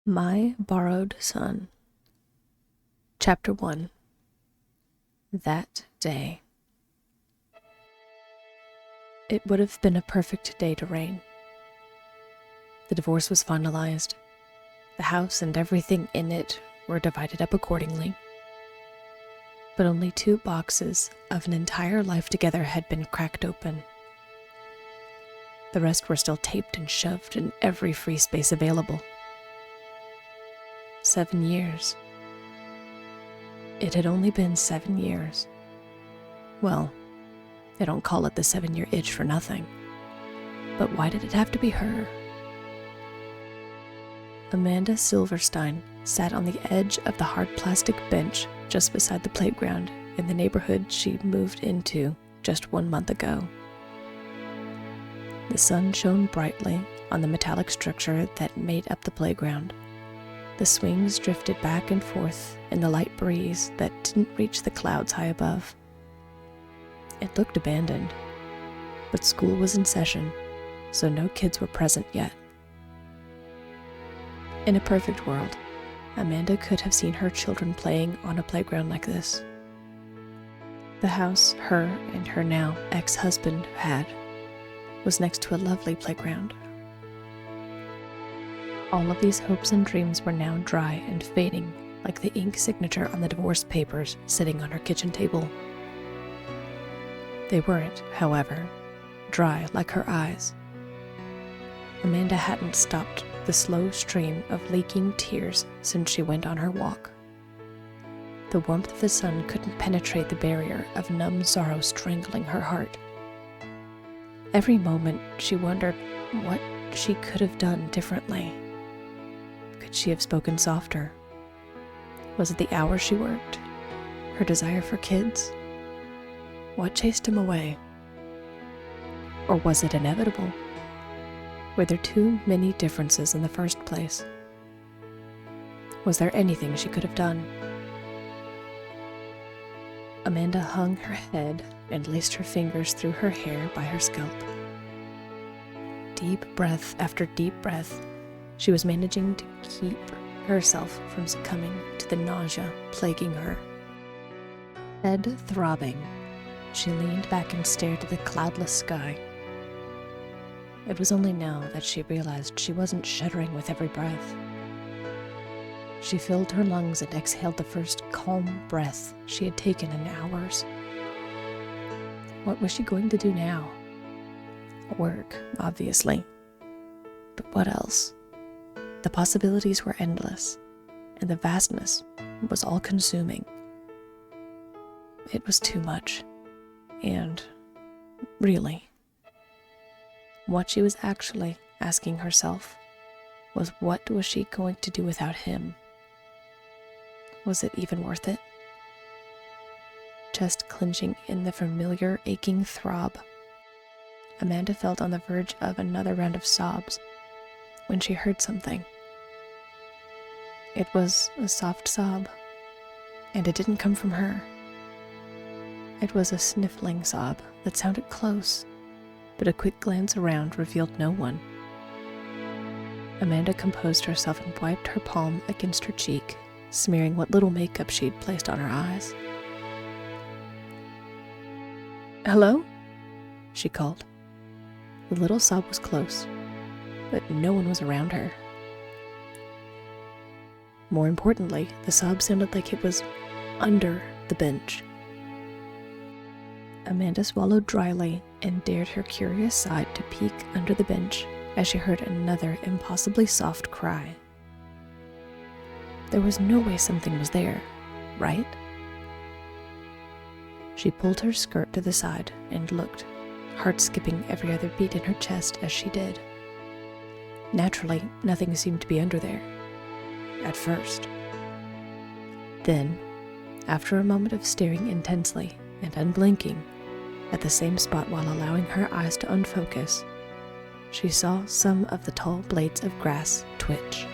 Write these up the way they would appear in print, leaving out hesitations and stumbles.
My Borrowed Son. Chapter 1. That Day. It would have been a perfect day to reign. The divorce was finalized. The house and everything in it were divided up accordingly. But only 2 boxes of an entire life together had been cracked open. The rest were still taped and shoved in every free space available. 7 years. It had only been 7 years. Well, they don't call it the 7-year itch for nothing. But why did it have to be her? Amanda Silverstein sat on the edge of the hard plastic bench just beside the playground in the neighborhood she moved into just 1 month ago. The sun shone brightly on the metallic structure that made up the playground. The swings drifted back and forth in the light breeze that didn't reach the clouds high above. It looked abandoned, but school was in session, so no kids were present yet. In a perfect world, Amanda could have seen her children playing on a playground like this. The house her and her now ex-husband had was next to a lovely playground. All of these hopes and dreams were now dry and fading like the ink signature on the divorce papers sitting on her kitchen table. They weren't, however, dry like her eyes. Amanda hadn't stopped the slow stream of leaking tears since she went on her walk. The warmth of the sun couldn't penetrate the barrier of numb sorrow strangling her heart. Every moment she wondered what she could have done differently. Could she have spoken softer? Was it the hours she worked? Her desire for kids? What chased him away? Or was it inevitable? Were there too many differences in the first place? Was there anything she could have done? Amanda hung her head and laced her fingers through her hair by her scalp. Deep breath after deep breath, she was managing to keep herself from succumbing to the nausea plaguing her. Head throbbing, she leaned back and stared at the cloudless sky. It was only now that she realized she wasn't shuddering with every breath. She filled her lungs and exhaled the first calm breath she had taken in hours. What was she going to do now? Work, obviously. But what else? The possibilities were endless, and the vastness was all-consuming. It was too much, and really, what she was actually asking herself was, what was she going to do without him? Was it even worth it? Chest clenching in the familiar aching throb, Amanda felt on the verge of another round of sobs when she heard something. It was a soft sob, and it didn't come from her. It was a sniffling sob that sounded close, but a quick glance around revealed no one. Amanda composed herself and wiped her palm against her cheek, smearing what little makeup she'd placed on her eyes. "Hello?" she called. The little sob was close, but no one was around her. More importantly, the sob sounded like it was under the bench. Amanda swallowed dryly and dared her curious side to peek under the bench as she heard another impossibly soft cry. There was no way something was there, right? She pulled her skirt to the side and looked, heart skipping every other beat in her chest as she did. Naturally, nothing seemed to be under there. At first. Then, after a moment of staring intensely and unblinking at the same spot while allowing her eyes to unfocus, she saw some of the tall blades of grass twitch.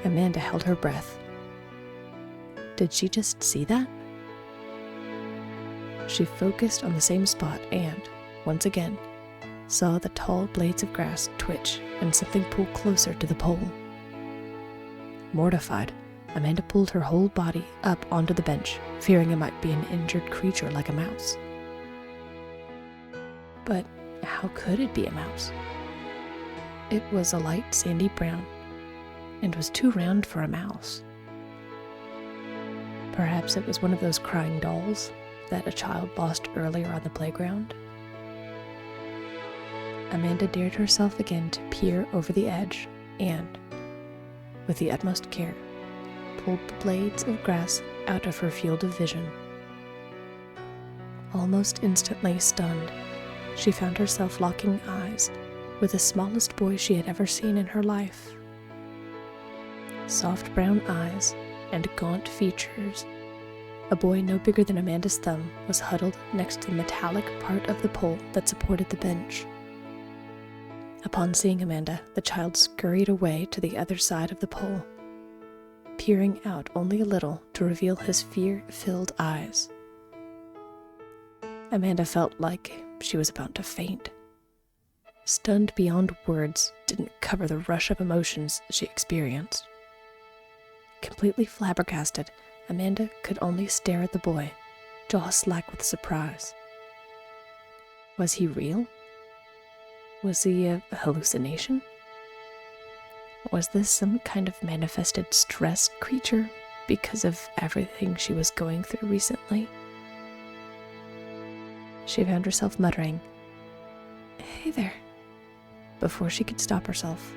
Amanda held her breath. Did she just see that? She focused on the same spot and, once again, saw the tall blades of grass twitch and something pull closer to the pole. Mortified, Amanda pulled her whole body up onto the bench, fearing it might be an injured creature like a mouse. But how could it be a mouse? It was a light sandy brown, and was too round for a mouse. Perhaps it was one of those crying dolls that a child lost earlier on the playground. Amanda dared herself again to peer over the edge and, with the utmost care, pulled the blades of grass out of her field of vision. Almost instantly stunned, she found herself locking eyes with the smallest boy she had ever seen in her life. Soft brown eyes and gaunt features, a boy no bigger than Amanda's thumb was huddled next to the metallic part of the pole that supported the bench. Upon seeing Amanda, the child scurried away to the other side of the pole, peering out only a little to reveal his fear-filled eyes. Amanda felt like she was about to faint. Stunned beyond words didn't cover the rush of emotions she experienced. Completely flabbergasted, Amanda could only stare at the boy, jaw slack with surprise. Was he real? Was he a hallucination? Was this some kind of manifested stress creature because of everything she was going through recently? She found herself muttering, "Hey there," before she could stop herself.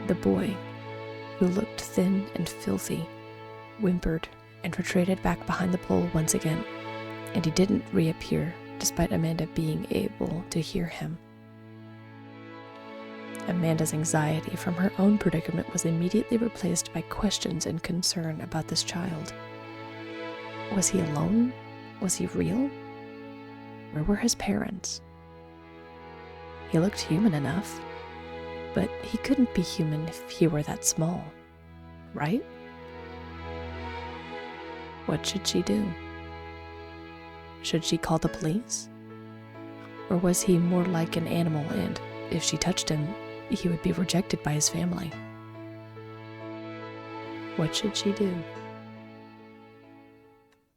The boy, who looked thin and filthy, whimpered and retreated back behind the pole once again, and he didn't reappear despite Amanda being able to hear him. Amanda's anxiety from her own predicament was immediately replaced by questions and concern about this child. Was he alone? Was he real? Where were his parents? He looked human enough, but he couldn't be human if he were that small, right? What should she do? Should she call the police? Or was he more like an animal and, if she touched him, he would be rejected by his family? What should she do?